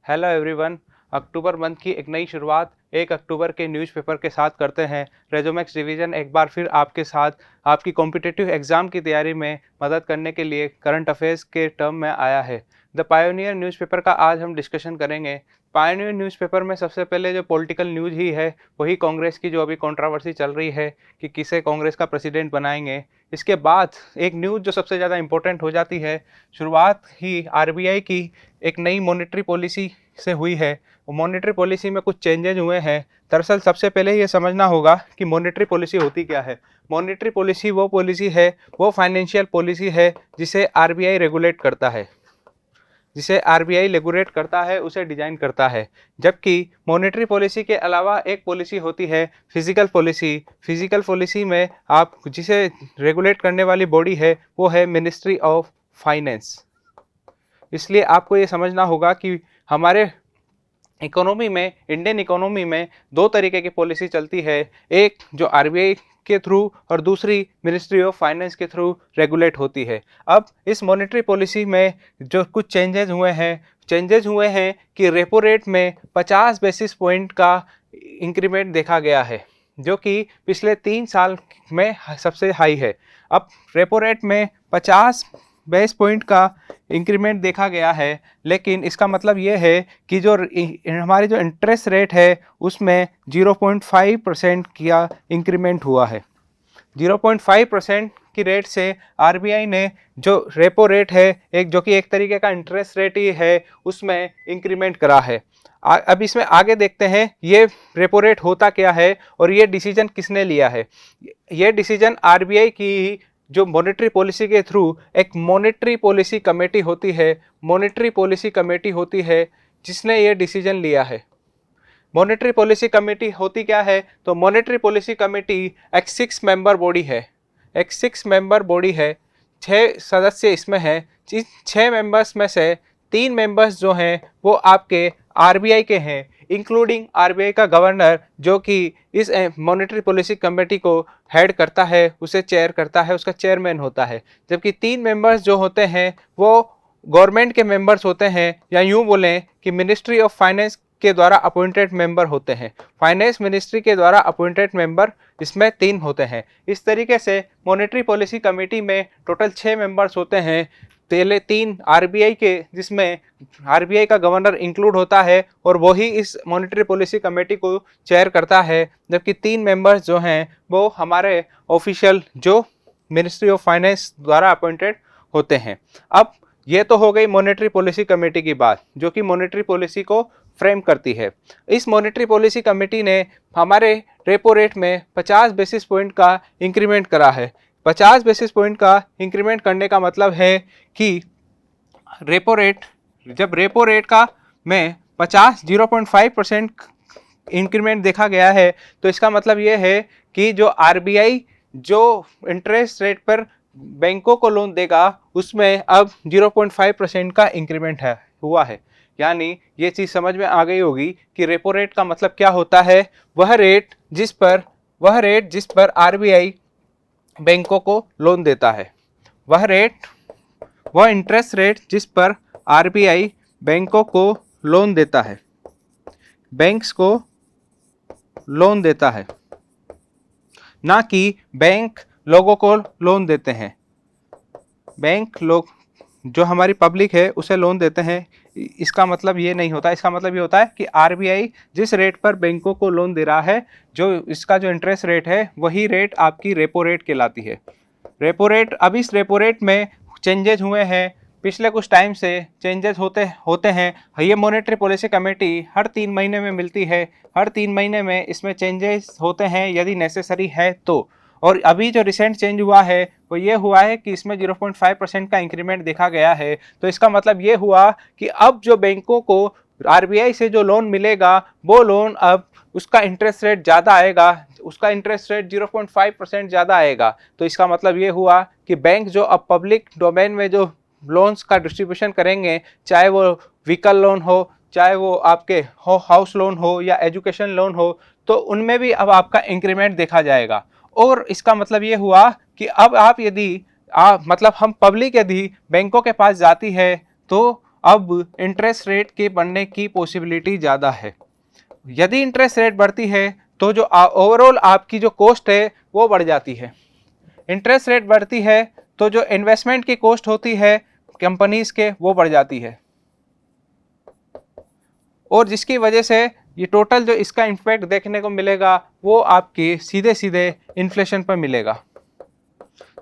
Hello everyone. अक्टूबर month की एक नई शुरुआत 1 अक्टूबर के न्यूज़पेपर के साथ करते हैं। रेजोमैक्स डिवीज़न एक बार फिर आपके साथ आपकी कॉम्पिटिटिव एग्ज़ाम की तैयारी में मदद करने के लिए करंट अफेयर्स के टर्म में आया है। द पायोनियर न्यूज़पेपर का आज हम डिस्कशन करेंगे। पायोनियर न्यूज़पेपर में सबसे पहले जो पॉलिटिकल न्यूज़ ही है वही कांग्रेस की जो अभी कंट्रोवर्सी चल रही है कि किसे कांग्रेस का प्रेसिडेंट बनाएंगे। इसके बाद एक न्यूज़ जो सबसे ज़्यादा इंपॉर्टेंट हो जाती है, शुरुआत ही आरबीआई की एक नई मॉनेटरी पॉलिसी से हुई है। मॉनेटरी पॉलिसी में कुछ चेंजेज हुए हैं। दरअसल सबसे पहले ये समझना होगा कि मॉनेटरी पॉलिसी होती क्या है। मॉनेटरी पॉलिसी वो पॉलिसी है, वो फाइनेंशियल पॉलिसी है जिसे आरबीआई रेगुलेट करता है, उसे डिजाइन करता है। जबकि मॉनेटरी पॉलिसी के अलावा एक पॉलिसी होती है फिजिकल पॉलिसी। फिजिकल पॉलिसी में आप जिसे रेगुलेट करने वाली बॉडी है वो है मिनिस्ट्री ऑफ फाइनेंस। इसलिए आपको ये समझना होगा कि हमारे इकोनॉमी में, इंडियन इकोनॉमी में दो तरीके की पॉलिसी चलती है, एक जो आरबीआई के थ्रू और दूसरी मिनिस्ट्री ऑफ फाइनेंस के थ्रू रेगुलेट होती है। अब इस मॉनेटरी पॉलिसी में जो कुछ चेंजेस हुए हैं कि रेपो रेट में 50 बेसिस पॉइंट का इंक्रीमेंट देखा गया है, जो कि पिछले 3 साल में सबसे हाई है। अब रेपो रेट में 50 बेस पॉइंट का इंक्रीमेंट देखा गया है, लेकिन इसका मतलब ये है कि जो हमारी जो इंटरेस्ट रेट है उसमें 0.5% का इंक्रीमेंट हुआ है। 0.5% की रेट से आरबीआई ने जो रेपो रेट है, एक जो कि एक तरीके का इंटरेस्ट रेट ही है, उसमें इंक्रीमेंट करा है। अब इसमें आगे देखते हैं ये रेपो रेट होता क्या है और ये डिसीजन किसने लिया है। ये डिसीजन आरबीआई की जो मॉनेटरी पॉलिसी के थ्रू एक मॉनेटरी पॉलिसी कमेटी होती है जिसने ये डिसीजन लिया है। मॉनेटरी पॉलिसी कमेटी होती क्या है, तो मॉनेटरी पॉलिसी कमेटी एक 6 मेंबर बॉडी है। 6 सदस्य इसमें हैं। 6 मेंबर्स में से 3 मेंबर्स जो हैं वो आपके आरबीआई के हैं, इंक्लूडिंग आरबीआई का गवर्नर, जो कि इस मॉनेटरी पॉलिसी कमेटी को हेड करता है, उसे चेयर करता है, उसका चेयरमैन होता है। जबकि 3 मेंबर्स जो होते हैं वो गवर्नमेंट के मेंबर्स होते हैं, या यूं बोलें कि मिनिस्ट्री ऑफ फाइनेंस के द्वारा अपॉइंटेड मेंबर होते हैं। फाइनेंस मिनिस्ट्री के द्वारा अपॉइंटेड मेंबर इसमें 3 होते हैं। इस तरीके से मॉनेटरी पॉलिसी कमेटी में टोटल 6 मेंबर्स होते हैं। पहले 3 आरबीआई के, जिसमें आरबीआई का गवर्नर इंक्लूड होता है और वही इस मॉनेटरी पॉलिसी कमेटी को चेयर करता है। जबकि 3 मेंबर्स जो हैं वो हमारे ऑफिशियल जो मिनिस्ट्री ऑफ फाइनेंस द्वारा अपॉइंटेड होते हैं। अब ये तो हो गई मॉनेटरी पॉलिसी कमेटी की बात, जो कि मॉनेटरी पॉलिसी को फ्रेम करती है। इस मॉनेटरी पॉलिसी कमेटी ने हमारे रेपो रेट में 50 बेसिस पॉइंट का इंक्रीमेंट करा है। 50 बेसिस पॉइंट का इंक्रीमेंट करने का मतलब है कि जब रेपो रेट का में 0.5% इंक्रीमेंट देखा गया है, तो इसका मतलब ये है कि जो आरबीआई जो इंटरेस्ट रेट पर बैंकों को लोन देगा उसमें अब 0.5% का इंक्रीमेंट हुआ है। यानी ये चीज़ समझ में आ गई होगी कि रेपो रेट का मतलब क्या होता है। वह रेट जिस पर आरबीआई बैंकों को लोन देता है, वह इंटरेस्ट रेट जिस पर आरबीआई बैंकों को लोन देता है, बैंक्स को लोन देता है, ना कि बैंक लोगों को लोन देते हैं। बैंक लोग जो हमारी पब्लिक है उसे लोन देते हैं, इसका मतलब ये नहीं होता। इसका मतलब ये होता है कि आरबीआई जिस रेट पर बैंकों को लोन दे रहा है, जो इसका जो इंटरेस्ट रेट है वही रेट आपकी रेपो रेट कहलाती है। रेपो रेट, अब इस रेपो रेट में चेंजेस हुए हैं, पिछले कुछ टाइम से चेंजेस होते हैं। ये मॉनेटरी पॉलिसी कमेटी हर 3 महीने में मिलती है। हर 3 महीने में इसमें चेंजेस होते हैं यदि नेसेसरी है तो। और अभी जो रिसेंट चेंज हुआ है वो ये हुआ है कि इसमें 0.5% का इंक्रीमेंट देखा गया है। तो इसका मतलब ये हुआ कि अब जो बैंकों को आरबीआई से जो लोन मिलेगा वो लोन अब उसका इंटरेस्ट रेट ज़्यादा आएगा, उसका इंटरेस्ट रेट 0.5% ज़्यादा आएगा। तो इसका मतलब ये हुआ कि बैंक जो अब पब्लिक डोमेन में जो लोन्स का डिस्ट्रीब्यूशन करेंगे, चाहे वो व्हीकल लोन हो, चाहे वो आपके हाउस लोन हो या एजुकेशन लोन हो, तो उनमें भी अब आपका इंक्रीमेंट देखा जाएगा। और इसका मतलब ये हुआ कि अब आप यदि मतलब हम पब्लिक यदि बैंकों के पास जाती है तो अब इंटरेस्ट रेट के बढ़ने की पॉसिबिलिटी ज़्यादा है। यदि इंटरेस्ट रेट बढ़ती है तो जो ओवरऑल आपकी जो कॉस्ट है वो बढ़ जाती है। इंटरेस्ट रेट बढ़ती है तो जो इन्वेस्टमेंट की कॉस्ट होती है कंपनीज के वो बढ़ जाती है, और जिसकी वजह से ये टोटल जो इसका इम्पैक्ट देखने को मिलेगा वो आपके सीधे सीधे इन्फ्लेशन पर मिलेगा।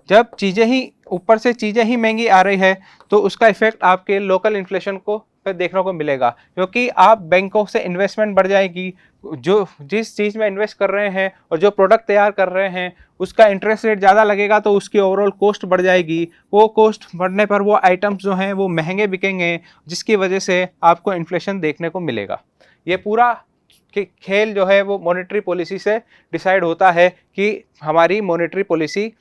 जब चीज़ें ही ऊपर से चीज़ें ही महंगी आ रही है तो उसका इफेक्ट आपके लोकल इन्फ्लेशन को पे देखने को मिलेगा, क्योंकि आप बैंकों से इन्वेस्टमेंट बढ़ जाएगी, जो जिस चीज़ में इन्वेस्ट कर रहे हैं और जो प्रोडक्ट तैयार कर रहे हैं उसका इंटरेस्ट रेट ज़्यादा लगेगा तो उसकी ओवरऑल कॉस्ट बढ़ जाएगी। वो कॉस्ट बढ़ने पर वो आइटम्स जो हैं वो महंगे बिकेंगे, जिसकी वजह से आपको इन्फ्लेशन देखने को मिलेगा। ये पूरा खेल जो है वो मॉनेटरी पॉलिसी से डिसाइड होता है कि हमारी मॉनेटरी पॉलिसी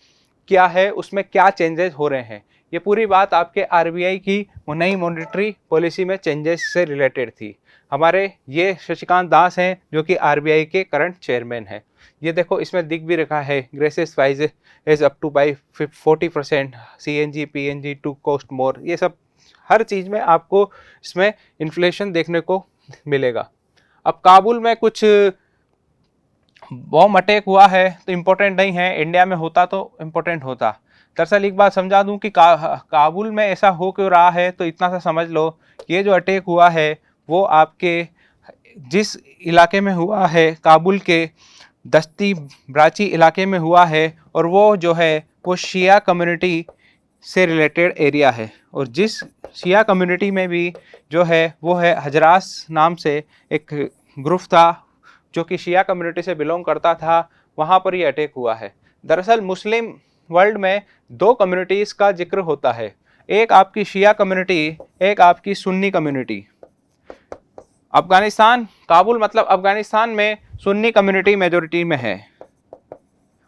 क्या है, उसमें क्या चेंजेस हो रहे हैं। ये पूरी बात आपके आरबीआई की नई मॉनेटरी पॉलिसी में चेंजेस से रिलेटेड थी। हमारे ये शशिकांत दास हैं जो कि आरबीआई के करंट चेयरमैन हैं। ये देखो इसमें दिख भी रखा है, gases price is up to by 40%, CNG PNG to cost more. ये सब हर चीज़ में आपको इसमें इन्फ्लेशन देखने को मिलेगा। अब काबुल में कुछ बॉम्ब अटैक हुआ है तो इम्पोर्टेंट नहीं है, इंडिया में होता तो इम्पोर्टेंट होता। दरअसल एक बात समझा दूं कि काबुल में ऐसा हो क्यों रहा है, तो इतना सा समझ लो कि ये जो अटैक हुआ है वो आपके जिस इलाके में हुआ है, काबुल के दस्ती ब्राची इलाके में हुआ है, और वो जो है वो शिया कम्युनिटी से रिलेटेड एरिया है। और जिस शिया कम्युनिटी में भी जो है वो है हजरास नाम से एक ग्रुप था जो कि शिया कम्युनिटी से बिलोंग करता था, वहाँ पर ये अटैक हुआ है। दरअसल मुस्लिम वर्ल्ड में दो कम्युनिटीज़ का जिक्र होता है, एक आपकी शिया कम्युनिटी, एक आपकी सुन्नी कम्युनिटी। अफगानिस्तान, काबुल मतलब अफगानिस्तान में सुन्नी कम्युनिटी मेजोरिटी में है,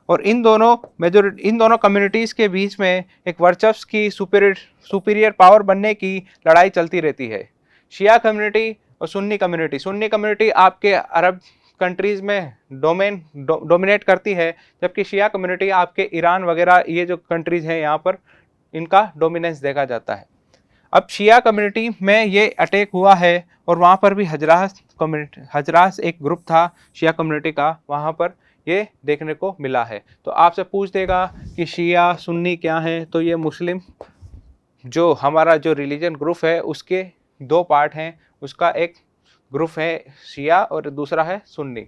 और इन दोनों कम्युनिटीज़ के बीच में एक वर्चस्व की सुपीरियर पावर बनने की लड़ाई चलती रहती है। शिया कम्युनिटी और सुन्नी कम्युनिटी आपके अरब कंट्रीज में डोमिनेट करती है, जबकि शिया कम्युनिटी आपके ईरान वगैरह ये जो कंट्रीज हैं यहाँ पर इनका डोमिनेंस देखा जाता है। अब शिया कम्युनिटी में ये अटैक हुआ है और वहाँ पर भी हजरास एक ग्रुप था शिया कम्युनिटी का, वहाँ पर ये देखने को मिला है। तो आपसे पूछ देगा कि शिया सुन्नी क्या है, तो ये मुस्लिम जो हमारा जो रिलीजन ग्रुप है उसके दो पार्ट हैं, उसका एक ग्रुप है शिया और दूसरा है सुन्नी।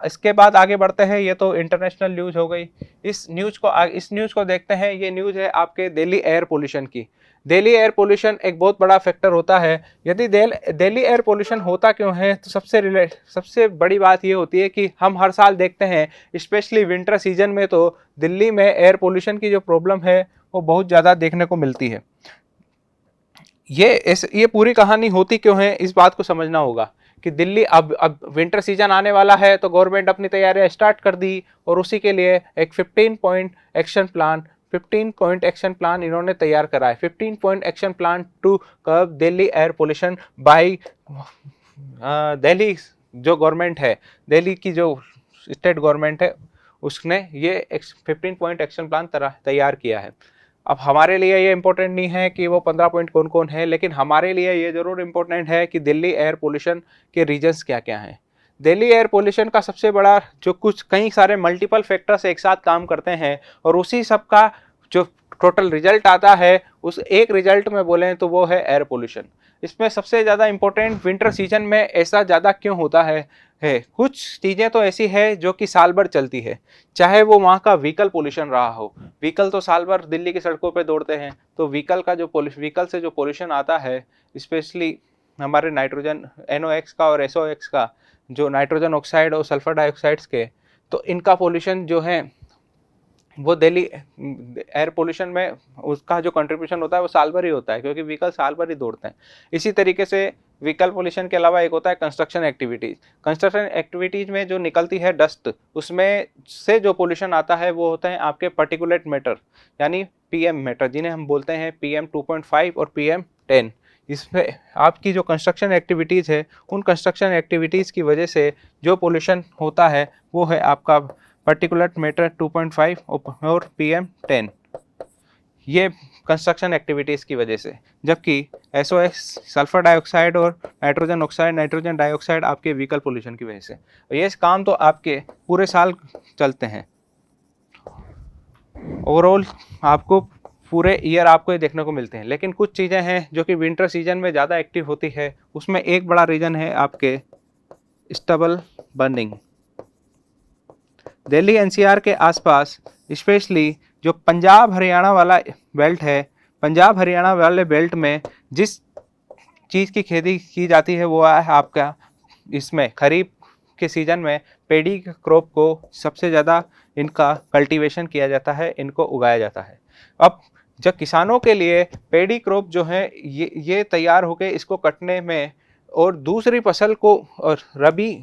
इसके बाद आगे बढ़ते हैं, ये तो इंटरनेशनल न्यूज़ हो गई। इस न्यूज़ को देखते हैं। ये न्यूज़ है आपके दिल्ली एयर पोल्यूशन की। दिल्ली एयर पोल्यूशन एक बहुत बड़ा फैक्टर होता है। यदि दिल्ली एयर पोल्यूशन होता क्यों है, तो सबसे बड़ी बात ये होती है कि हम हर साल देखते हैं, स्पेशली विंटर सीजन में तो दिल्ली में एयर पोल्यूशन की जो प्रॉब्लम है वो बहुत ज़्यादा देखने को मिलती है। ये पूरी कहानी होती क्यों है, इस बात को समझना होगा कि दिल्ली अब विंटर सीजन आने वाला है तो गवर्नमेंट अपनी तैयारियां स्टार्ट कर दी, और उसी के लिए एक 15 पॉइंट एक्शन प्लान इन्होंने तैयार करा है। 15 point action plan to curb Delhi air pollution by Delhi जो गवर्नमेंट है, दिल्ली की जो स्टेट गवर्नमेंट है, उसने ये 15 पॉइंट एक्शन प्लान तैयार किया है। अब हमारे लिए ये इम्पोर्टेंट नहीं है कि वो 15 पॉइंट कौन कौन है, लेकिन हमारे लिए ये ज़रूर इम्पोर्टेंट है कि दिल्ली एयर पोल्यूशन के रीजंस क्या क्या हैं। दिल्ली एयर पोल्यूशन का सबसे बड़ा जो कई सारे मल्टीपल फैक्टर्स एक साथ काम करते हैं, और उसी सब का जो टोटल रिजल्ट आता है, उस एक रिजल्ट में बोलें तो वो है एयर पोल्यूशन। इसमें सबसे ज़्यादा इम्पोर्टेंट विंटर सीजन में ऐसा ज़्यादा क्यों होता है, कुछ चीज़ें तो ऐसी है जो कि साल भर चलती है, चाहे वो वहाँ का व्हीकल पोल्यूशन रहा हो। व्हीकल तो साल भर दिल्ली की सड़कों पे दौड़ते हैं, तो व्हीकल से जो पोल्यूशन आता है, स्पेशली हमारे नाइट्रोजन NOx का और SOx का, जो नाइट्रोजन ऑक्साइड और सल्फर डाइऑक्साइड्स के, तो इनका पोल्यूशन जो है वो दिल्ली एयर पोल्यूशन में उसका जो कंट्रीब्यूशन होता है वो साल भर ही होता है, क्योंकि व्हीकल साल भर ही दौड़ते हैं। इसी तरीके से व्हीकल पोल्यूशन के अलावा एक होता है कंस्ट्रक्शन एक्टिविटीज़ में जो निकलती है डस्ट, उसमें से जो पोल्यूशन आता है वो होता है आपके पार्टिकुलेट मैटर, यानी PM मैटर, जिन्हें हम बोलते हैं PM 2.5 और PM 10। इसमें आपकी जो कंस्ट्रक्शन एक्टिविटीज़ है, उन कंस्ट्रक्शन एक्टिविटीज़ की वजह से जो पोल्यूशन होता है वो है आपका पार्टिकुलेट मैटर 2.5 और PM 10, ये कंस्ट्रक्शन एक्टिविटीज़ की वजह से। जबकि SOx सल्फर डाइऑक्साइड और नाइट्रोजन ऑक्साइड, नाइट्रोजन डाइऑक्साइड आपके व्हीकल पोल्यूशन की वजह से। ये काम तो आपके पूरे साल चलते हैं। ओवरऑल आपको पूरे ईयर आपको ये देखने को मिलते हैं, लेकिन कुछ चीज़ें हैं जो कि विंटर सीजन में ज़्यादा एक्टिव होती है। उसमें एक बड़ा रीज़न है आपके स्टबल बर्निंग। दिल्ली एनसीआर के आसपास स्पेशली जो पंजाब हरियाणा वाला बेल्ट है, पंजाब हरियाणा वाले बेल्ट में जिस चीज़ की खेती की जाती है वो है आपका, इसमें खरीफ के सीज़न में पेडी क्रॉप को सबसे ज़्यादा इनका कल्टीवेशन किया जाता है, इनको उगाया जाता है। अब जब किसानों के लिए पेडी क्रॉप जो है ये तैयार होकर इसको कटने में, और दूसरी फसल को, और रबी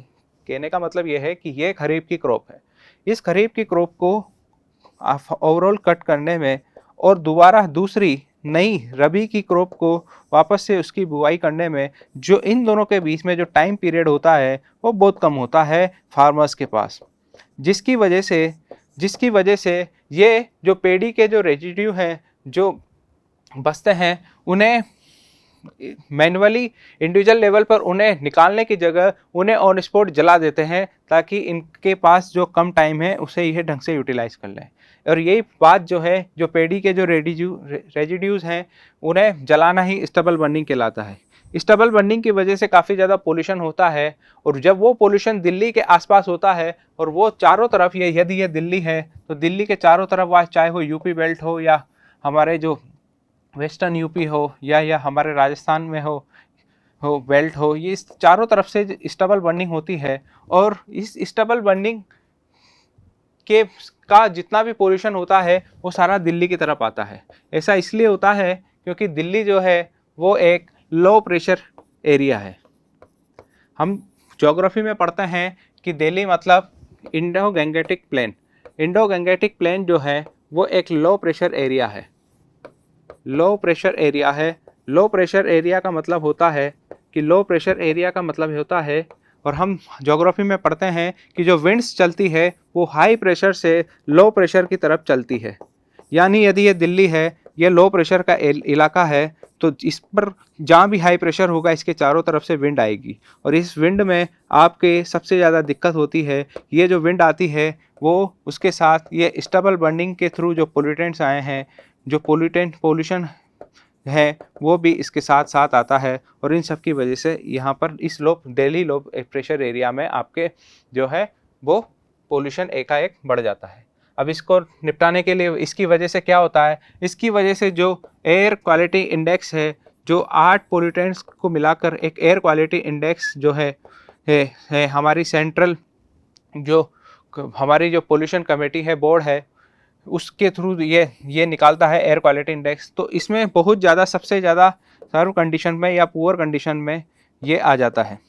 कहने का मतलब ये है कि ये खरीफ की क्रॉप है, इस खरीफ की क्रॉप को ओवरऑल कट करने में और दोबारा दूसरी नई रबी की क्रॉप को वापस से उसकी बुआई करने में जो इन दोनों के बीच में जो टाइम पीरियड होता है वो बहुत कम होता है फार्मर्स के पास, जिसकी वजह से ये जो पेडी के जो रेजिड्यू हैं जो बचते हैं उन्हें मैनुअली इंडिविजुअल लेवल पर उन्हें निकालने की जगह उन्हें ऑन स्पॉट जला देते हैं, ताकि इनके पास जो कम टाइम है उसे यह ढंग से यूटिलाइज कर लें। और यही बात जो है, जो पेडी के जो रेजिड्यूज़ हैं उन्हें जलाना ही स्टबल बर्निंग कहलाता है। स्टबल बर्निंग की वजह से काफ़ी ज़्यादा पोल्यूशन होता है, और जब वो पोल्यूशन दिल्ली के आसपास होता है और वो चारों तरफ, यदि ये दिल्ली है तो दिल्ली के चारों तरफ, वह चाहे वो यूपी बेल्ट हो या हमारे जो वेस्टर्न यूपी हो या हमारे राजस्थान में हो बेल्ट हो, ये इस चारों तरफ से स्टबल बर्निंग होती है। और इस स्टबल बर्निंग का जितना भी पोल्यूशन होता है वो सारा दिल्ली की तरफ आता है। ऐसा इसलिए होता है क्योंकि दिल्ली जो है वो एक लो प्रेशर एरिया है। हम ज्योग्राफी में पढ़ते हैं कि दिल्ली मतलब Indo Gangetic plain. Indo Gangetic plain जो है वो एक लो प्रेशर एरिया है। लो प्रेशर एरिया है। लो प्रेशर एरिया का मतलब होता है कि और हम ज्योग्राफी में पढ़ते हैं कि जो विंड्स चलती है वो हाई प्रेशर से लो प्रेशर की तरफ चलती है। यानी यदि ये दिल्ली है, ये लो प्रेशर का इलाका है, तो इस पर जहाँ भी हाई प्रेशर होगा इसके चारों तरफ से विंड आएगी, और इस विंड में आपके सबसे ज़्यादा दिक्कत होती है। ये जो विंड आती है वो उसके साथ ये स्टबल बर्निंग के थ्रू जो पोल्यूटेंट्स आए हैं, जो पोल्यूशन है वो भी इसके साथ साथ आता है, और इन सब की वजह से यहाँ पर इस दिल्ली लो प्रेशर एरिया में आपके जो है वो पोल्यूशन एकाएक बढ़ जाता है। अब इसको निपटाने के लिए इसकी वजह से क्या होता है, इसकी वजह से जो एयर क्वालिटी इंडेक्स है, जो 8 पोल्यूटेंट्स को मिलाकर एक एयर क्वालिटी इंडेक्स जो है हमारी सेंट्रल जो हमारी जो पोल्यूशन कमेटी है, बोर्ड है, उसके थ्रू ये निकालता है एयर क्वालिटी इंडेक्स। तो इसमें बहुत ज़्यादा, सबसे ज़्यादा सर्व कंडीशन में या पुअर कंडीशन में ये आ जाता है।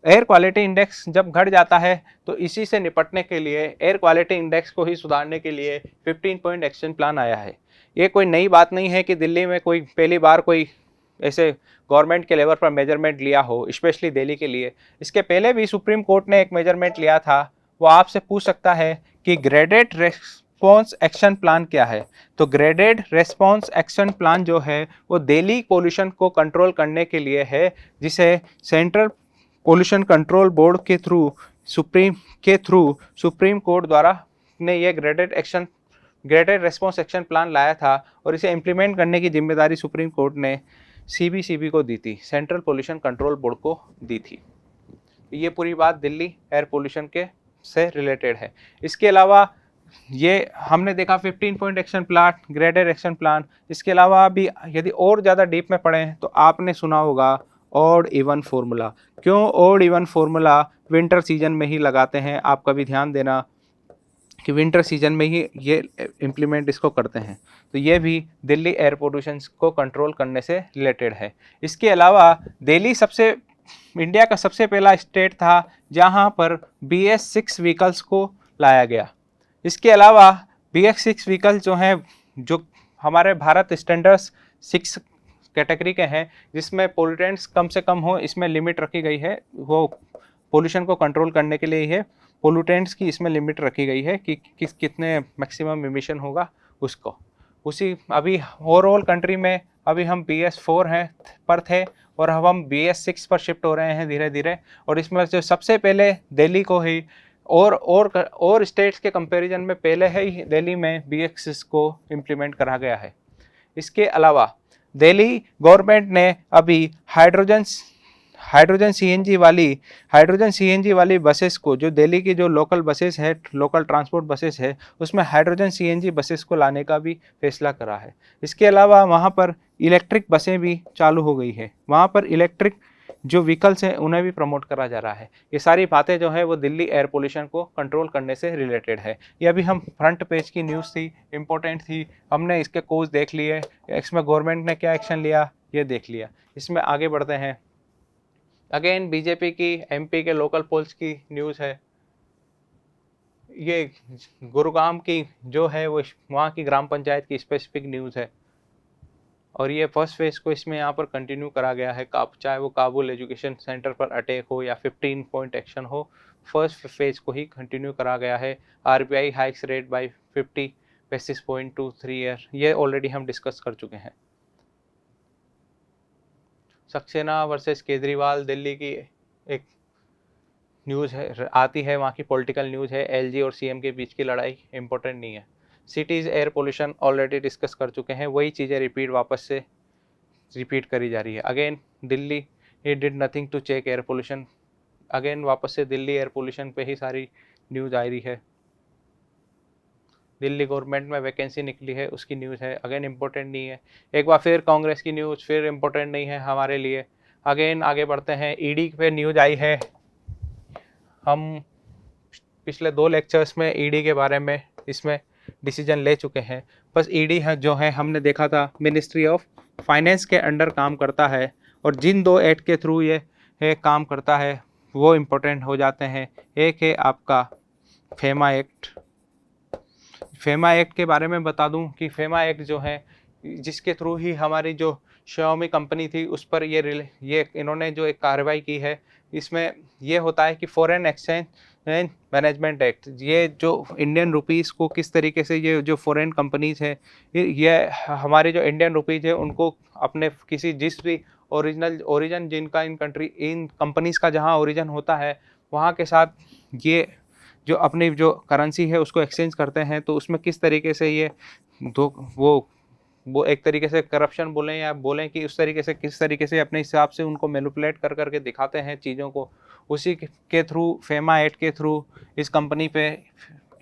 एयर क्वालिटी इंडेक्स जब घट जाता है तो इसी से निपटने के लिए, एयर क्वालिटी इंडेक्स को ही सुधारने के लिए 15 पॉइंट एक्शन प्लान आया है। ये कोई नई बात नहीं है कि दिल्ली में कोई पहली बार कोई ऐसे गवर्नमेंट के लेवल पर मेजरमेंट लिया हो, स्पेशली दिल्ली के लिए। इसके पहले भी सुप्रीम कोर्ट ने एक मेजरमेंट लिया था। वो आपसे पूछ सकता है कि ग्रेडेड रेस्पॉन्स एक्शन प्लान क्या है। तो ग्रेडेड रेस्पॉन्स एक्शन प्लान जो है वो दिल्ली पोल्यूशन को कंट्रोल करने के लिए है, जिसे सेंट्रल पोल्यूशन कंट्रोल बोर्ड के थ्रू सुप्रीम कोर्ट द्वारा ने ये ग्रेडेड रेस्पॉन्स एक्शन प्लान लाया था, और इसे इम्प्लीमेंट करने की जिम्मेदारी सुप्रीम कोर्ट ने सीबीसीबी को दी थी, सेंट्रल पोल्यूशन कंट्रोल बोर्ड को दी थी। ये पूरी बात दिल्ली एयर पोल्यूशन के से रिलेटेड है। इसके अलावा ये हमने देखा 15 point action plan, graded action plan. इसके अलावा भी यदि और ज़्यादा डीप में पढ़ें तो आपने सुना होगा ऑड इवन फार्मूला। क्यों odd even formula winter season में ही लगाते हैं? आप कभी ध्यान देना कि विंटर सीजन में ही ये इम्प्लीमेंट इसको करते हैं। तो ये भी दिल्ली एयर पोल्यूशन को कंट्रोल करने से रिलेटेड है। इसके अलावा दिल्ली इंडिया का सबसे पहला स्टेट था जहाँ पर BS6 व्हीकल्स को लाया गया। इसके अलावा BS6 व्हीकल जो हैं, जो हमारे भारत स्टैंडर्ड्स 6 कैटेगरी के हैं, जिसमें पोल्यूटेंट्स कम से कम हो, इसमें लिमिट रखी गई है। वो पोल्यूशन को कंट्रोल करने के लिए ही है, पोल्यूटेंट्स की इसमें लिमिट रखी गई है कि कितने मैक्सिमम इमिशन होगा उसको। उसी अभी ओवरऑल कंट्री में अभी हम BS4 हैं पर थे और अब हम BS6 पर शिफ्ट हो रहे हैं धीरे धीरे। और इसमें जो सबसे पहले दिल्ली को ही और स्टेट्स के कंपैरिजन में पहले ही दिल्ली में BS6 को इम्प्लीमेंट करा गया है। इसके अलावा दिल्ली गवर्नमेंट ने अभी हाइड्रोजन सीएनजी वाली बसेस को, जो दिल्ली की जो लोकल बसेस है, लोकल ट्रांसपोर्ट बसेस है, उसमें हाइड्रोजन सीएनजी बसेस को लाने का भी फैसला करा है। इसके अलावा वहाँ पर इलेक्ट्रिक बसें भी चालू हो गई है, वहाँ पर इलेक्ट्रिक जो व्हीकल्स हैं उन्हें भी प्रमोट करा जा रहा है। ये सारी बातें जो है वो दिल्ली एयर पोल्यूशन को कंट्रोल करने से रिलेटेड है। ये अभी हम फ्रंट पेज की न्यूज़ थी, इम्पोर्टेंट थी, हमने इसके कोज देख लिए, इसमें गवर्नमेंट ने क्या एक्शन लिया ये देख लिया। इसमें आगे बढ़ते हैं। अगेन बीजेपी की MP के लोकल पोल्स की न्यूज़ है। ये गुरुग्राम की जो है वो वहाँ की ग्राम पंचायत की स्पेसिफिक न्यूज़ है और ये फर्स्ट फेज को इसमें यहाँ पर कंटिन्यू करा गया है। चाहे वो काबुल एजुकेशन सेंटर पर अटैक हो या 15 पॉइंट एक्शन हो, फर्स्ट फेज को ही कंटिन्यू करा गया है। RBI hikes rate by 50 basis point two 3 year, ये ऑलरेडी हम डिस्कस कर चुके हैं। सक्सेना वर्सेस केजरीवाल दिल्ली की एक न्यूज़ है, आती है, वहाँ की पॉलिटिकल न्यूज़ है। LG और CM के बीच की लड़ाई इंपॉर्टेंट नहीं है। Cities air pollution already discuss कर चुके हैं, वही चीज़ें वापस से रिपीट करी जा रही है। Again Delhi he did nothing to check air pollution, again वापस से दिल्ली एयर पोल्यूशन पे ही सारी न्यूज़ आ रही है। दिल्ली गवर्नमेंट में वैकेंसी निकली है उसकी न्यूज़ है, अगेन इम्पोर्टेंट नहीं है। एक बार फिर कांग्रेस की न्यूज़ फिर इम्पोर्टेंट नहीं है हमारे लिए। अगेन आगे बढ़ते हैं। ED पे न्यूज़ आई है। हम पिछले 2 लेक्चर्स में ED के बारे में इसमें डिसीजन ले चुके हैं। बस ED है जो है हमने देखा था मिनिस्ट्री ऑफ फाइनेंस के अंडर काम करता है और जिन 2 एक्ट के थ्रू ये काम करता है वो इम्पोर्टेंट हो जाते हैं। एक है आपका फेमा एक्ट के बारे में बता दूं कि फेमा एक्ट जो है जिसके थ्रू ही हमारी जो Xiaomi कंपनी थी उस पर ये इन्होंने जो एक कार्रवाई की है, इसमें ये होता है कि फॉरेन एक्सचेंज मैनेजमेंट एक्ट, ये जो इंडियन रुपीज़ को किस तरीके से ये जो फॉरेन कंपनीज है, ये हमारी जो इंडियन रुपीज़ है उनको अपने किसी जिस भी ओरिजिन जिनका इन कंपनीज का जहाँ ओरिजिन होता है वहाँ के साथ ये जो अपनी जो करेंसी है उसको एक्सचेंज करते हैं, तो उसमें किस तरीके से ये वो एक तरीके से करप्शन बोलें या बोलें कि उस तरीके से किस तरीके से अपने हिसाब से उनको मैनिपुलेट कर करके दिखाते हैं चीज़ों को, उसी के थ्रू फेमा एक्ट के थ्रू इस कंपनी पे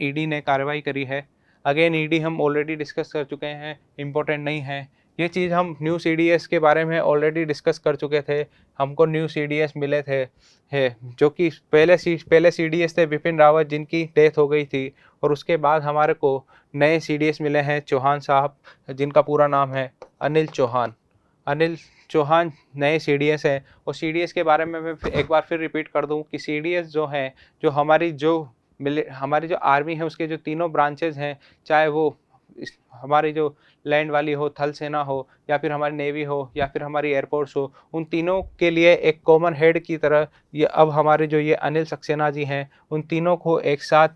ED ने कार्रवाई करी है। अगेन ED हम ऑलरेडी डिस्कस कर चुके हैं, इम्पोर्टेंट नहीं है ये चीज़। हम न्यू CDS के बारे में ऑलरेडी डिस्कस कर चुके थे, हमको न्यू CDS मिले थे जो कि पहले CDS थे विपिन रावत जिनकी डेथ हो गई थी, और उसके बाद हमारे को नए CDS मिले हैं चौहान साहब जिनका पूरा नाम है अनिल चौहान नए CDS हैं। और CDS के बारे में मैं एक बार फिर रिपीट कर दूं कि CDS जो हैं जो हमारी जो आर्मी है उसके जो तीनों ब्रांचेज हैं, चाहे वो हमारी जो लैंड वाली हो, थल सेना हो, या फिर हमारी नेवी हो, या फिर हमारी एयरफोर्स हो, उन तीनों के लिए एक कॉमन हेड की तरह ये अब हमारे जो ये अनिल सक्सेना जी हैं उन तीनों को एक साथ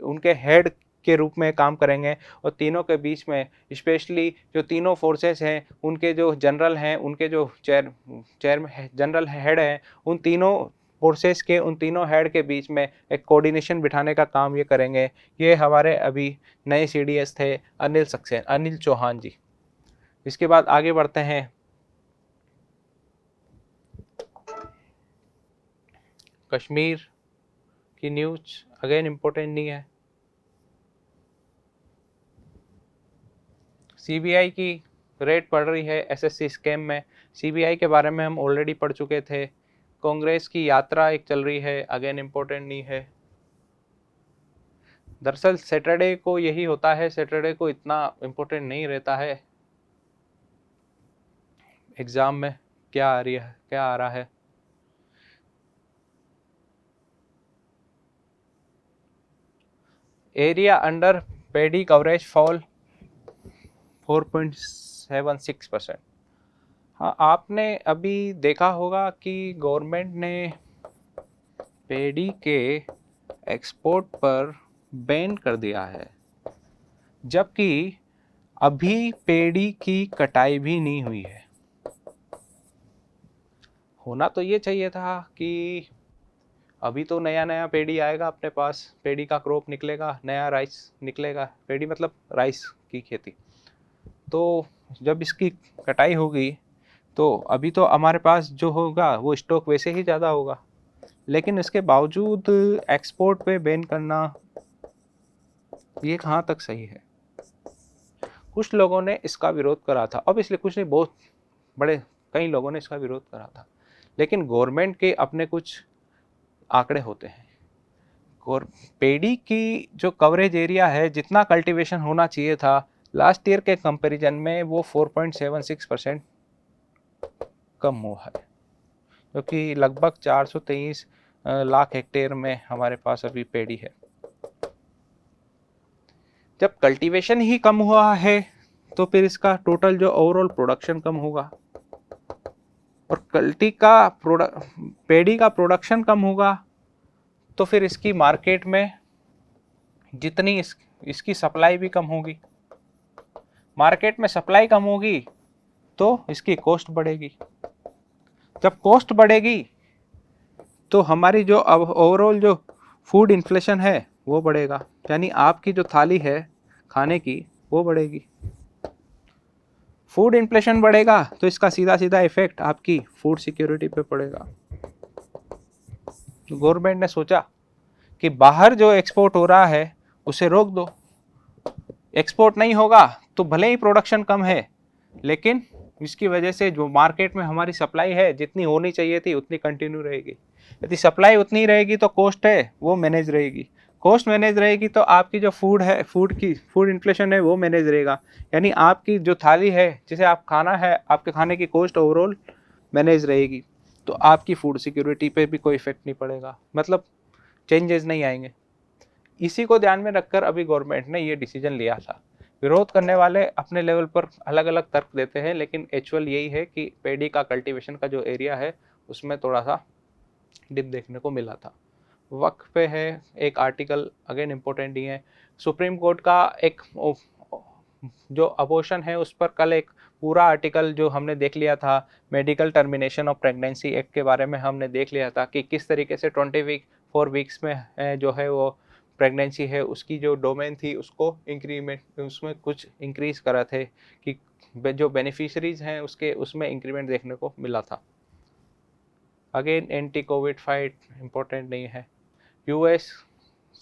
उनके हेड के रूप में काम करेंगे। और तीनों के बीच में स्पेशली जो तीनों फोर्सेस हैं उनके जो जनरल हैं, उनके जो जनरल हेड हैं, उन तीनों फोर्सेस के उन तीनों हेड के बीच में एक कोऑर्डिनेशन बिठाने का काम ये करेंगे। ये हमारे अभी नए CDS थे अनिल चौहान जी। इसके बाद आगे बढ़ते हैं। कश्मीर की न्यूज अगेन इम्पोर्टेंट नहीं है। CBI की रेड पड़ रही है SSC स्कैम में। CBI के बारे में हम ऑलरेडी पढ़ चुके थे। कांग्रेस की यात्रा एक चल रही है, अगेन इम्पोर्टेंट नहीं है। दरअसल सैटरडे को यही होता है, सैटरडे को इतना इम्पोर्टेंट नहीं रहता है एग्जाम में क्या आ रहा है। एरिया अंडर पेडी कवरेज फॉल 4.76%। हाँ, आपने अभी देखा होगा कि गवर्नमेंट ने पेडी के एक्सपोर्ट पर बैन कर दिया है। जबकि अभी पेड़ी की कटाई भी नहीं हुई है। होना तो ये चाहिए था कि अभी तो नया नया पेड़ी आएगा अपने पास, पेड़ी का क्रॉप निकलेगा, नया राइस निकलेगा, पेड़ी मतलब राइस की खेती। तो जब इसकी कटाई होगी तो अभी तो हमारे पास जो होगा वो स्टॉक वैसे ही ज़्यादा होगा, लेकिन इसके बावजूद एक्सपोर्ट पे बैन करना ये कहाँ तक सही है। कुछ लोगों ने इसका विरोध करा था, अब इसलिए कुछ नहीं, बहुत बड़े कई लोगों ने इसका विरोध करा था, लेकिन गवर्नमेंट के अपने कुछ आंकड़े होते हैं। और पेड़ी की जो कवरेज एरिया है, जितना कल्टीवेशन होना चाहिए था लास्ट ईयर के कंपैरिजन में, वो 4.76% कम हुआ है, जो कि लगभग 423 लाख हेक्टेयर में हमारे पास अभी पेड़ी है। जब कल्टीवेशन ही कम हुआ है तो फिर इसका टोटल जो ओवरऑल प्रोडक्शन कम होगा, और पेड़ी का प्रोडक्शन कम होगा तो फिर इसकी मार्केट में जितनी इसकी सप्लाई भी कम होगी। मार्केट में सप्लाई कम होगी तो इसकी कॉस्ट बढ़ेगी। जब कॉस्ट बढ़ेगी तो हमारी जो अब ओवरऑल जो फूड इन्फ्लेशन है वो बढ़ेगा, यानी आपकी जो थाली है खाने की वो बढ़ेगी। फूड इन्फ्लेशन बढ़ेगा तो इसका सीधा सीधा इफेक्ट आपकी फूड सिक्योरिटी पे पड़ेगा। तो गवर्नमेंट ने सोचा कि बाहर जो एक्सपोर्ट हो रहा है उसे रोक दो। एक्सपोर्ट नहीं होगा तो भले ही प्रोडक्शन कम है, लेकिन इसकी वजह से जो मार्केट में हमारी सप्लाई है जितनी होनी चाहिए थी उतनी कंटिन्यू रहेगी। यदि सप्लाई उतनी रहेगी तो कॉस्ट है वो मैनेज रहेगी, कॉस्ट मैनेज रहेगी तो आपकी जो फूड है, फूड इन्फ्लेशन है वो मैनेज रहेगा, यानी आपकी जो थाली है जिसे आप खाना है, आपके खाने की कॉस्ट ओवरऑल मैनेज रहेगी, तो आपकी फूड सिक्योरिटी पे भी कोई इफेक्ट नहीं पड़ेगा, मतलब चेंजेस नहीं आएंगे। इसी को ध्यान में रखकर अभी गवर्नमेंट ने ये डिसीजन लिया था। विरोध करने वाले अपने लेवल पर अलग अलग तर्क देते हैं, लेकिन एक्चुअल यही है कि पेड़ी का कल्टीवेशन का जो एरिया है उसमें थोड़ा सा डिप देखने को मिला था। वक्त पे है एक आर्टिकल, अगेन इम्पोर्टेंट ही है, सुप्रीम कोर्ट का एक जो अबॉर्शन है उस पर कल एक पूरा आर्टिकल जो हमने देख लिया था, medical termination of pregnancy act के बारे में हमने देख लिया था कि किस तरीके से 4 वीक्स में जो है वो प्रेगनेंसी है उसकी जो डोमेन थी उसको इंक्रीमेंट, उसमें कुछ इंक्रीज करा थे कि जो बेनिफिशरीज हैं उसके उसमें इंक्रीमेंट देखने को मिला था। Again anti Covid fight important नहीं है। यूएस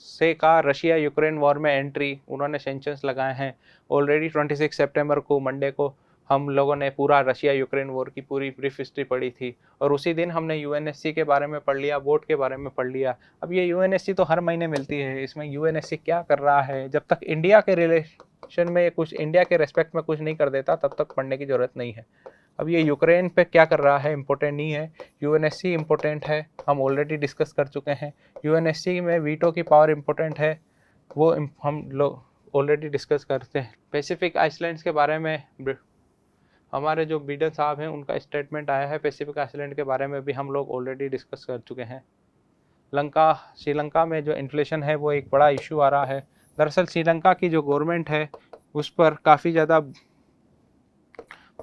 से का रशिया यूक्रेन वॉर में एंट्री, उन्होंने सेंक्शंस लगाए हैं ऑलरेडी। 26 सितंबर को मंडे को हम लोगों ने पूरा रशिया यूक्रेन वॉर की पूरी ब्रीफ हिस्ट्री पढ़ी थी, और उसी दिन हमने यूएनएससी के बारे में पढ़ लिया, वोट के बारे में पढ़ लिया। अब ये यूएनएससी तो हर महीने मिलती है, इसमें यूएनएससी क्या कर रहा है, जब तक इंडिया के रिलेशन में कुछ, इंडिया के रेस्पेक्ट में कुछ नहीं कर देता तब तक पढ़ने की जरूरत नहीं है। अब ये यूक्रेन पे क्या कर रहा है इम्पोर्टेंट नहीं है, यूएनएससी इम्पोर्टेंट है, हम ऑलरेडी डिस्कस कर चुके हैं। यूएनएससी में वीटो की पावर इम्पोर्टेंट है, वो हम लोग ऑलरेडी डिस्कस करते हैं। पैसिफिक आइसलैंड्स के बारे में हमारे जो बिडेन साहब हैं उनका स्टेटमेंट आया है, पैसिफिक आइसलैंड के बारे में भी हम लोग ऑलरेडी डिस्कस कर चुके हैं। श्रीलंका में जो इन्फ्लेशन है वो एक बड़ा इशू आ रहा है। दरअसल श्रीलंका की जो गवर्नमेंट है उस पर काफ़ी ज़्यादा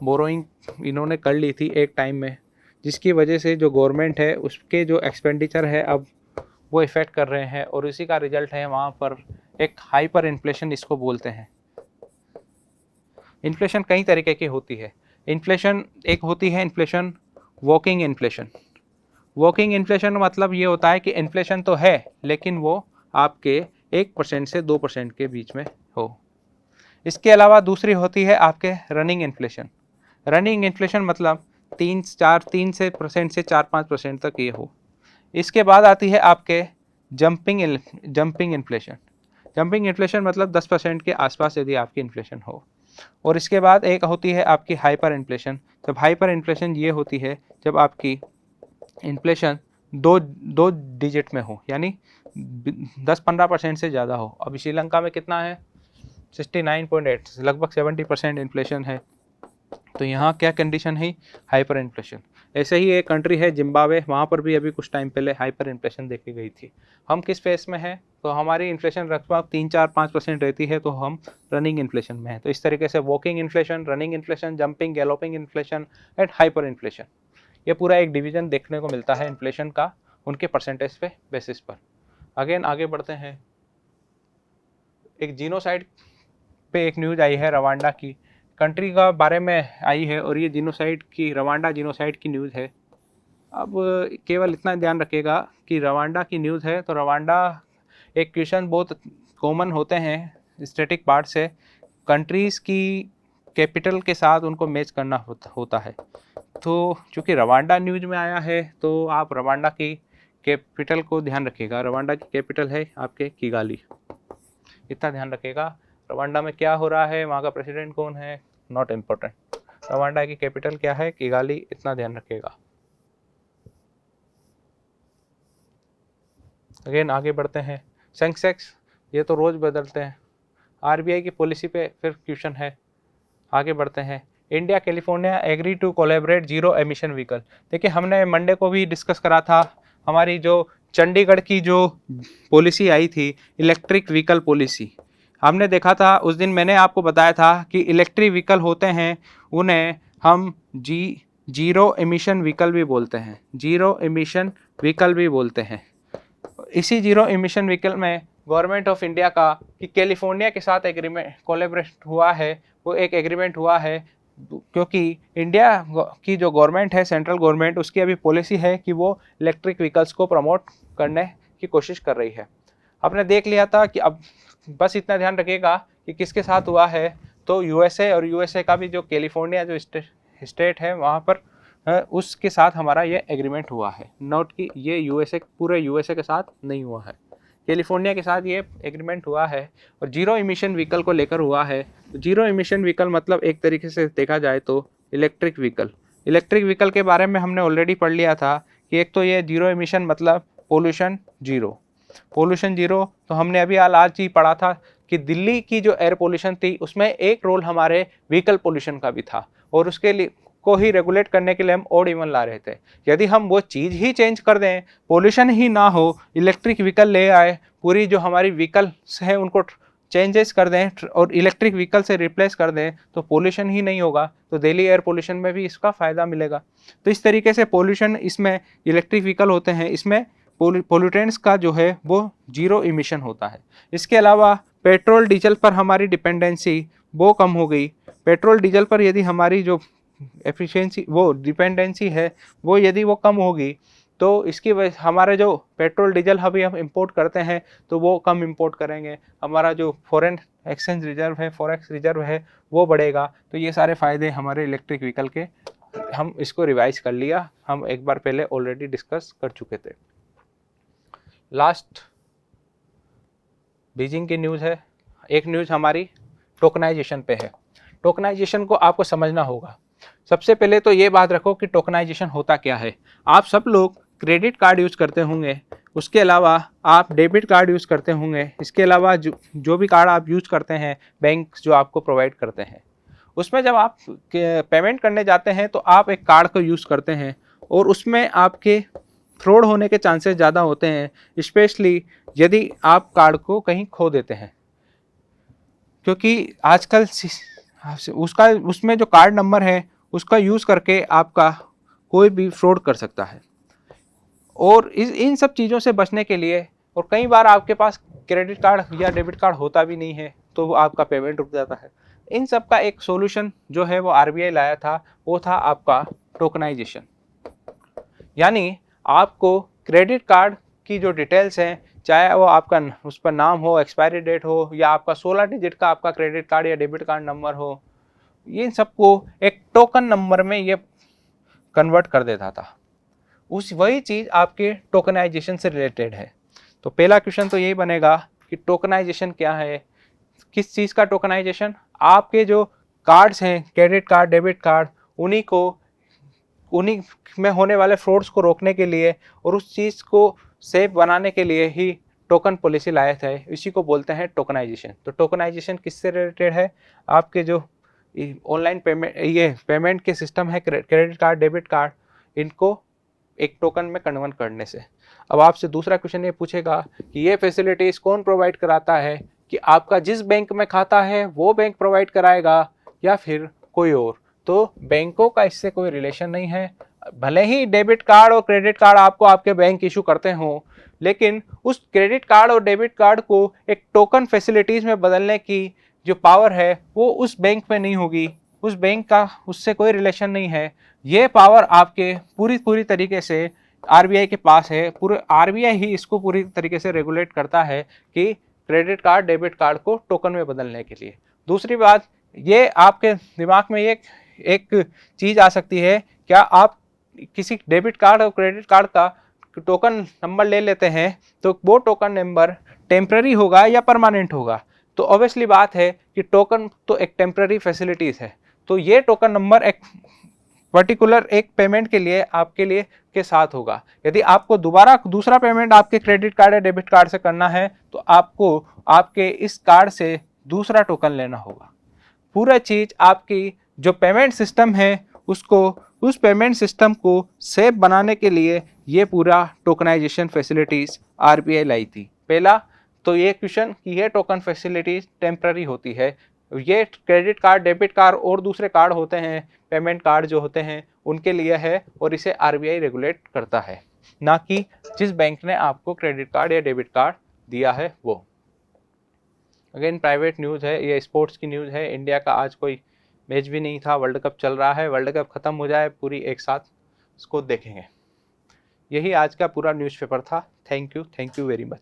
बोरोइंग इन्होंने कर ली थी एक टाइम में, जिसकी वजह से जो गवर्नमेंट है उसके जो एक्सपेंडिचर है अब वो इफ़ेक्ट कर रहे हैं, और इसी का रिजल्ट है वहाँ पर एक हाइपर इन्फ्लेशन इसको बोलते हैं। इन्फ्लेशन कई तरीके की होती है। इन्फ्लेशन एक होती है inflation walking inflation. Walking inflation मतलब ये होता है कि इन्फ्लेशन तो है लेकिन वो आपके 1% से 2% के बीच में हो। इसके अलावा दूसरी होती है आपके रनिंग इन्फ्लेशन। रनिंग इन्फ्लेशन मतलब 3 से 4-5% तक ये हो। इसके बाद आती है आपके जंपिंग इन्फ्लेशन। जंपिंग इन्फ्लेशन मतलब 10% के आसपास यदि आपकी इन्फ्लेशन हो। और इसके बाद एक होती है आपकी हाइपर इन्फ्लेशन। जब हाइपर इन्फ्लेशन ये होती है जब आपकी इन्फ्लेशन दो डिजिट में हो, यानी 10-15% से ज़्यादा हो। अभी श्रीलंका में कितना है, 69.8, लगभग 70% इन्फ्लेशन है। तो यहाँ क्या कंडीशन है, हाइपर इन्फ्लेशन। ऐसे ही एक कंट्री है जिम्बाब्वे, वहाँ पर भी अभी कुछ टाइम पहले हाइपर इन्फ्लेशन देखी गई थी। हम किस फेस में हैं? तो हमारी इन्फ्लेशन लगभग 3-4-5% रहती है, तो हम रनिंग इन्फ्लेशन में है। तो इस तरीके से walking inflation, running inflation, jumping galloping inflation and hyper inflation, ये पूरा एक डिवीजन देखने को मिलता है इन्फ्लेशन का उनके परसेंटेज पे बेसिस पर। अगेन आगे बढ़ते हैं। एक जीनोसाइड पे एक न्यूज आई है रवांडा की कंट्री का बारे में आई है, और ये जीनोसाइड की, रवांडा जीनोसाइड की न्यूज़ है। अब केवल इतना ध्यान रखिएगा कि रवांडा की न्यूज़ है, तो रवांडा एक क्वेश्चन बहुत कॉमन होते हैं स्टैटिक पार्ट से, कंट्रीज़ की कैपिटल के साथ उनको मैच करना होता है। तो चूँकि रवांडा न्यूज़ में आया है, तो आप रवांडा की कैपिटल को ध्यान रखिएगा। रवांडा की कैपिटल है आपके किगाली, इतना ध्यान रखिएगा। रवांडा में क्या हो रहा है, वहाँ का प्रेसिडेंट कौन है, नॉट इम्पोर्टेंट। रवांडा की कैपिटल क्या है, किगाली, इतना ध्यान रखिएगा। अगेन आगे बढ़ते हैं। सेंसेक्स, ये तो रोज़ बदलते हैं। आरबीआई की पॉलिसी पे फिर क्वेश्चन है। आगे बढ़ते हैं। India California agree to collaborate zero emission vehicle. देखिए, हमने मंडे को भी डिस्कस करा था, हमारी जो चंडीगढ़ की जो पॉलिसी आई थी, इलेक्ट्रिक व्हीकल पॉलिसी, हमने देखा था उस दिन, मैंने आपको बताया था कि इलेक्ट्रिक व्हीकल होते हैं उन्हें हम जीरो एमिशन व्हीकल भी बोलते हैं, जीरो एमिशन व्हीकल भी बोलते हैं। इसी जीरो एमिशन व्हीकल में गवर्नमेंट ऑफ इंडिया का कि कैलिफोर्निया के साथ एग्रीमेंट कोलैबोरेट हुआ है, वो एक एग्रीमेंट हुआ है, क्योंकि इंडिया की जो गवर्नमेंट है, सेंट्रल गवर्नमेंट, उसकी अभी पॉलिसी है कि वो इलेक्ट्रिक व्हीकल्स को प्रमोट करने की कोशिश कर रही है। आपने देख लिया था कि अब बस इतना ध्यान रखिएगा कि किसके साथ हुआ है, तो यूएसए, और यूएसए का भी जो कैलिफोर्निया जो स्टेट है वहाँ पर उसके साथ हमारा ये एग्रीमेंट हुआ है। नोट कि ये यूएसए, पूरे यूएसए के साथ नहीं हुआ है, कैलिफोर्निया के साथ ये एग्रीमेंट हुआ है, और जीरो इमिशन व्हीकल को लेकर हुआ है। तो जीरो इमिशन व्हीकल मतलब एक तरीके से देखा जाए तो इलेक्ट्रिक व्हीकल। इलेक्ट्रिक व्हीकल के बारे में हमने ऑलरेडी पढ़ लिया था कि एक तो ये जीरो इमिशन मतलब पोल्यूशन जीरो, पोल्यूशन जीरो। तो हमने अभी आज ही पढ़ा था कि दिल्ली की जो एयर पोल्यूशन थी उसमें एक रोल हमारे व्हीकल पोल्यूशन का भी था, और उसके लिए को ही रेगुलेट करने के लिए हम ऑड इवन ला रहे थे। यदि हम वो चीज़ ही चेंज कर दें, पोल्यूशन ही ना हो, इलेक्ट्रिक व्हीकल ले आए, पूरी जो हमारी व्हीकल्स हैं उनको चेंजेस कर दें और इलेक्ट्रिक व्हीकल से रिप्लेस कर दें, तो पोल्यूशन ही नहीं होगा, तो दिल्ली एयर पोल्यूशन में भी इसका फ़ायदा मिलेगा। तो इस तरीके से पोल्यूशन, इसमें इलेक्ट्रिक व्हीकल होते हैं, इसमें पोल्यूटेंट्स का जो है वो जीरो इमिशन होता है। इसके अलावा पेट्रोल डीजल पर हमारी डिपेंडेंसी वो कम हो गई। पेट्रोल डीजल पर यदि हमारी जो एफिशिएंसी, वो डिपेंडेंसी है, वो यदि वो कम होगी, तो इसकी वजह हमारे जो पेट्रोल डीजल अभी हम इंपोर्ट करते हैं तो वो कम इंपोर्ट करेंगे, हमारा जो फॉरेन एक्सचेंज रिजर्व है, फॉरेक्स रिजर्व है, वो बढ़ेगा। तो ये सारे फ़ायदे हमारे इलेक्ट्रिक व्हीकल के, हम इसको रिवाइज कर लिया, हम एक बार पहले ऑलरेडी डिस्कस कर चुके थे। लास्ट बीजिंग की न्यूज़ है। एक न्यूज़ हमारी टोकनाइजेशन पे है। टोकनाइजेशन को आपको समझना होगा। सबसे पहले तो ये बात रखो कि टोकनाइजेशन होता क्या है। आप सब लोग क्रेडिट कार्ड यूज़ करते होंगे, उसके अलावा आप डेबिट कार्ड यूज़ करते होंगे, इसके अलावा जो भी कार्ड आप यूज़ करते हैं, बैंक जो आपको प्रोवाइड करते हैं, उसमें जब आप पेमेंट करने जाते हैं तो आप एक कार्ड को यूज़ करते हैं, और उसमें आपके फ्रॉड होने के चांसेस ज़्यादा होते हैं, स्पेशली यदि आप कार्ड को कहीं खो देते हैं, क्योंकि आजकल उसका, उसमें जो कार्ड नंबर है उसका यूज़ करके आपका कोई भी फ्रॉड कर सकता है। और इन सब चीज़ों से बचने के लिए, और कई बार आपके पास क्रेडिट कार्ड या डेबिट कार्ड होता भी नहीं है, तो आपका पेमेंट रुक जाता है। इन सब का एक सॉल्यूशन जो है वो आरबीआई लाया था, वो था आपका टोकनाइजेशन। यानी आपको क्रेडिट कार्ड की जो डिटेल्स हैं, चाहे वो आपका उस पर नाम हो, एक्सपायरी डेट हो, या आपका 16 डिजिट का आपका क्रेडिट कार्ड या डेबिट कार्ड नंबर हो, इन सबको एक टोकन नंबर में ये कन्वर्ट कर देता था। वही चीज़ आपके टोकनाइजेशन से रिलेटेड है। तो पहला क्वेश्चन तो यही बनेगा कि टोकनाइजेशन क्या है। किस चीज़ का टोकनाइजेशन? आपके जो कार्ड्स हैं, क्रेडिट कार्ड, डेबिट कार्ड, उन्हीं में होने वाले फ्रॉड्स को रोकने के लिए और उस चीज़ को सेफ बनाने के लिए ही टोकन पॉलिसी लाए थे। इसी को बोलते हैं टोकनाइजेशन। तो टोकनाइजेशन किससे रिलेटेड है? आपके जो ऑनलाइन पेमेंट, ये पेमेंट के सिस्टम है, क्रेडिट कार्ड, डेबिट कार्ड, इनको एक टोकन में कन्वर्ट करने से। अब आपसे दूसरा क्वेश्चन ये पूछेगा कि ये फैसिलिटीज कौन प्रोवाइड कराता है, कि आपका जिस बैंक में खाता है वो बैंक प्रोवाइड कराएगा या फिर कोई और। तो बैंकों का इससे कोई रिलेशन नहीं है। भले ही डेबिट कार्ड और क्रेडिट कार्ड आपको आपके बैंक इशू करते हो, लेकिन उस क्रेडिट कार्ड और डेबिट कार्ड को एक टोकन फैसिलिटीज में बदलने की जो पावर है वो उस बैंक में नहीं होगी। उस बैंक का उससे कोई रिलेशन नहीं है। ये पावर आपके पूरी तरीके से आरबीआई के पास है। पूरे आरबीआई ही इसको पूरी तरीके से रेगुलेट करता है कि क्रेडिट कार्ड डेबिट कार्ड को टोकन में बदलने के लिए। दूसरी बात, ये आपके दिमाग में एक चीज आ सकती है, क्या आप किसी डेबिट कार्ड और क्रेडिट कार्ड का टोकन नंबर ले लेते हैं तो वो टोकन नंबर टेम्पररी होगा या परमानेंट होगा? तो ऑब्वियसली बात है कि टोकन तो एक टेम्पररी फैसिलिटीज है। तो ये टोकन नंबर एक पर्टिकुलर एक पेमेंट के लिए आपके लिए के साथ होगा। यदि आपको दोबारा दूसरा पेमेंट आपके क्रेडिट कार्ड या डेबिट कार्ड से करना है तो आपको आपके इस कार्ड से दूसरा टोकन लेना होगा। पूरा चीज आपकी जो पेमेंट सिस्टम है उसको, उस पेमेंट सिस्टम को सेफ बनाने के लिए ये पूरा टोकनाइजेशन फैसिलिटीज आरबीआई लाई थी। पहला तो ये क्वेश्चन कि ये टोकन फैसिलिटीज टेम्पररी होती है। ये क्रेडिट कार्ड डेबिट कार्ड और दूसरे कार्ड होते हैं, पेमेंट कार्ड जो होते हैं उनके लिए है, और इसे आरबीआई रेगुलेट करता है, ना कि जिस बैंक ने आपको क्रेडिट कार्ड या डेबिट कार्ड दिया है वो। अगेन प्राइवेट न्यूज़ है, ये स्पोर्ट्स की न्यूज़ है। इंडिया का आज कोई मैच भी नहीं था, वर्ल्ड कप चल रहा है। वर्ल्ड कप खत्म हो जाए पूरी एक साथ इसको देखेंगे। यही आज का पूरा न्यूज़पेपर था। Thank you very much.